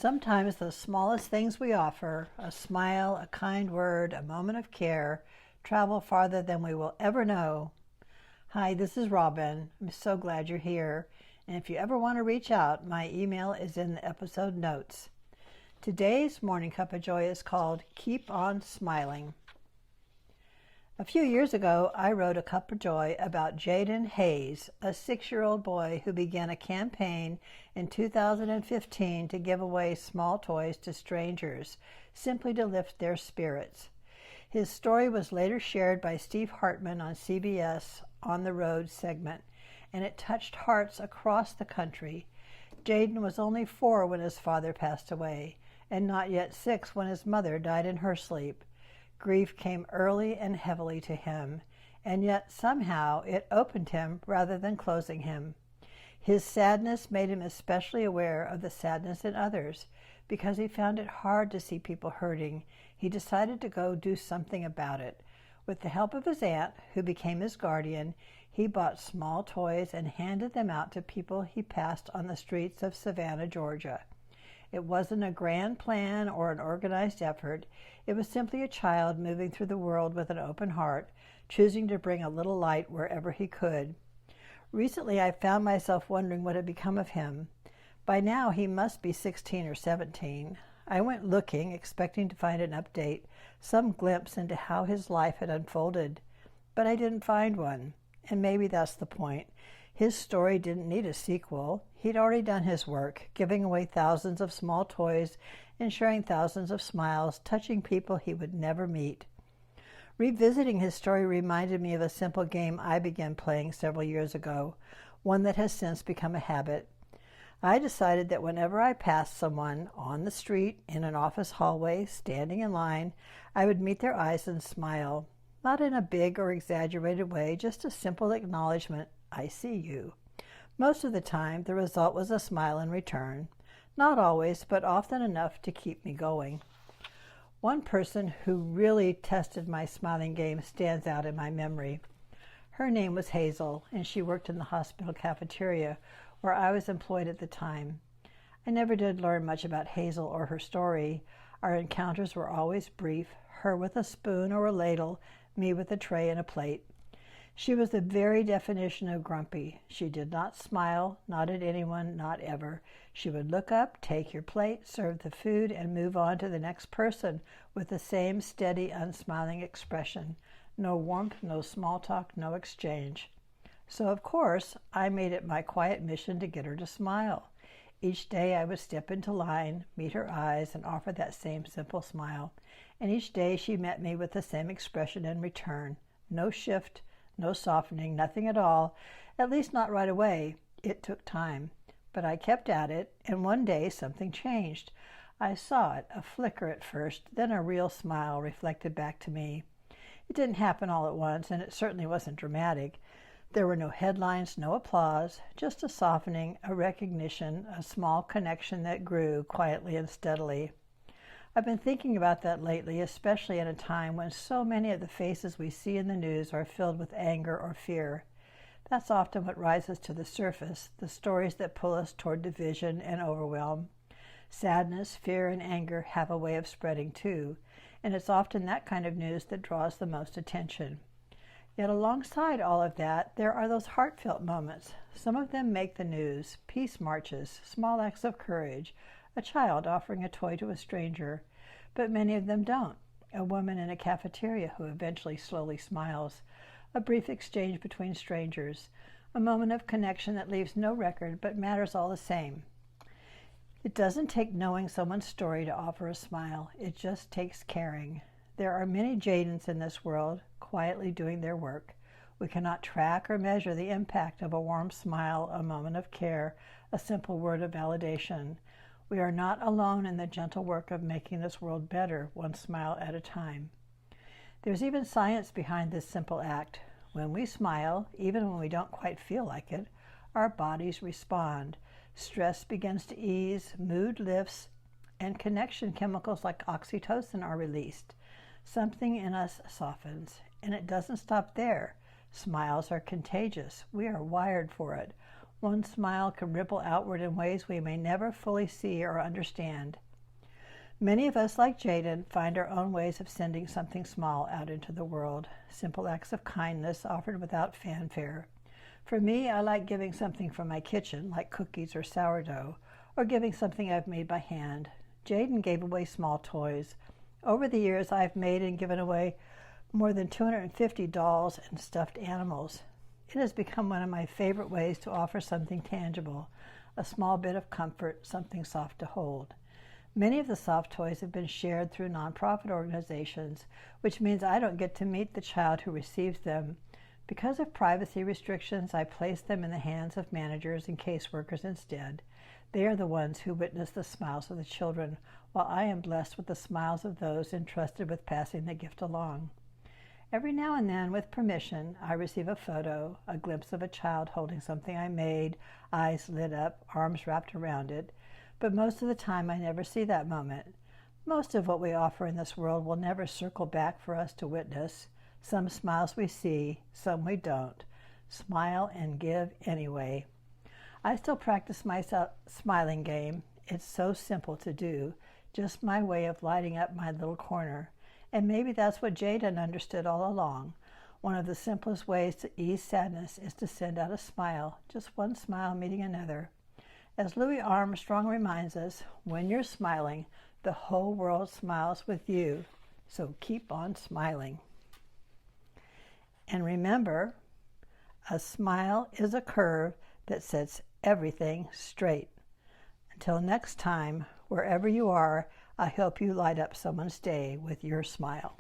Sometimes the smallest things we offer, a smile, a kind word, a moment of care, travel farther than we will ever know. Hi, this is Robyn. I'm so glad you're here. And if you ever want to reach out, my email is in the episode notes. Today's Morning Cuppa Joy is called Keep on Smiling. A few years ago, I wrote a cup of joy about Jaden Hayes, a 6-year-old boy who began a campaign in 2015 to give away small toys to strangers, simply to lift their spirits. His story was later shared by Steve Hartman on CBS On the Road segment, and it touched hearts across the country. Jaden was only 4 when his father passed away, and not yet 6 when his mother died in her sleep. Grief came early and heavily to him, and yet somehow it opened him rather than closing him. His sadness made him especially aware of the sadness in others. Because he found it hard to see people hurting, he decided to go do something about it. With the help of his aunt, who became his guardian, he bought small toys and handed them out to people he passed on the streets of Savannah, Georgia. It wasn't a grand plan or an organized effort. It was simply a child moving through the world with an open heart, choosing to bring a little light wherever he could. Recently, I found myself wondering what had become of him. By now, he must be 16 or 17. I went looking, expecting to find an update, some glimpse into how his life had unfolded. But I didn't find one, and maybe that's the point. His story didn't need a sequel. He'd already done his work, giving away thousands of small toys and sharing thousands of smiles, touching people he would never meet. Revisiting his story reminded me of a simple game I began playing several years ago, one that has since become a habit. I decided that whenever I passed someone on the street, in an office hallway, standing in line, I would meet their eyes and smile. Not in a big or exaggerated way, just a simple acknowledgement, I see you. Most of the time, the result was a smile in return. Not always, but often enough to keep me going. One person who really tested my smiling game stands out in my memory. Her name was Hazel, and she worked in the hospital cafeteria where I was employed at the time. I never did learn much about Hazel or her story. Our encounters were always brief, her with a spoon or a ladle, me with a tray and a plate. She was the very definition of grumpy. She did not smile, not at anyone, not ever. She would look up, take your plate, serve the food, and move on to the next person with the same steady, unsmiling expression. No warmth, no small talk, no exchange. So, of course, I made it my quiet mission to get her to smile. Each day I would step into line, meet her eyes, and offer that same simple smile. And each day she met me with the same expression in return. No shift, no softening, nothing at all, at least not right away. It took time, but I kept at it, and one day something changed. I saw it, a flicker at first, then a real smile reflected back to me. It didn't happen all at once, and it certainly wasn't dramatic. There were no headlines, no applause, just a softening, a recognition, a small connection that grew quietly and steadily. I've been thinking about that lately, especially in a time when so many of the faces we see in the news are filled with anger or fear. That's often what rises to the surface, the stories that pull us toward division and overwhelm. Sadness, fear, and anger have a way of spreading too, and it's often that kind of news that draws the most attention. Yet alongside all of that, there are those heartfelt moments. Some of them make the news: peace marches, small acts of courage, a child offering a toy to a stranger, but many of them don't. A woman in a cafeteria who eventually slowly smiles, a brief exchange between strangers, a moment of connection that leaves no record but matters all the same. It doesn't take knowing someone's story to offer a smile. It just takes caring. There are many Jadens in this world, quietly doing their work. We cannot track or measure the impact of a warm smile, a moment of care, a simple word of validation. We are not alone in the gentle work of making this world better, one smile at a time. There's even science behind this simple act. When we smile, even when we don't quite feel like it, our bodies respond. Stress begins to ease, mood lifts, and connection chemicals like oxytocin are released. Something in us softens, and it doesn't stop there. Smiles are contagious. We are wired for it. One smile can ripple outward in ways we may never fully see or understand. Many of us, like Jaden, find our own ways of sending something small out into the world, simple acts of kindness offered without fanfare. For me, I like giving something from my kitchen, like cookies or sourdough, or giving something I've made by hand. Jaden gave away small toys. Over the years, I've made and given away more than 250 dolls and stuffed animals. It has become one of my favorite ways to offer something tangible, a small bit of comfort, something soft to hold. Many of the soft toys have been shared through nonprofit organizations, which means I don't get to meet the child who receives them. Because of privacy restrictions, I place them in the hands of managers and caseworkers instead. They are the ones who witness the smiles of the children, while I am blessed with the smiles of those entrusted with passing the gift along. Every now and then, with permission, I receive a photo, a glimpse of a child holding something I made, eyes lit up, arms wrapped around it. But most of the time, I never see that moment. Most of what we offer in this world will never circle back for us to witness. Some smiles we see, some we don't. Smile and give anyway. I still practice my smiling game. It's so simple to do, just my way of lighting up my little corner. And maybe that's what Jaden understood all along. One of the simplest ways to ease sadness is to send out a smile, just one smile meeting another. As Louis Armstrong reminds us, when you're smiling, the whole world smiles with you. So keep on smiling. And remember, a smile is a curve that sets everything straight. Until next time, wherever you are, I hope you light up someone's day with your smile.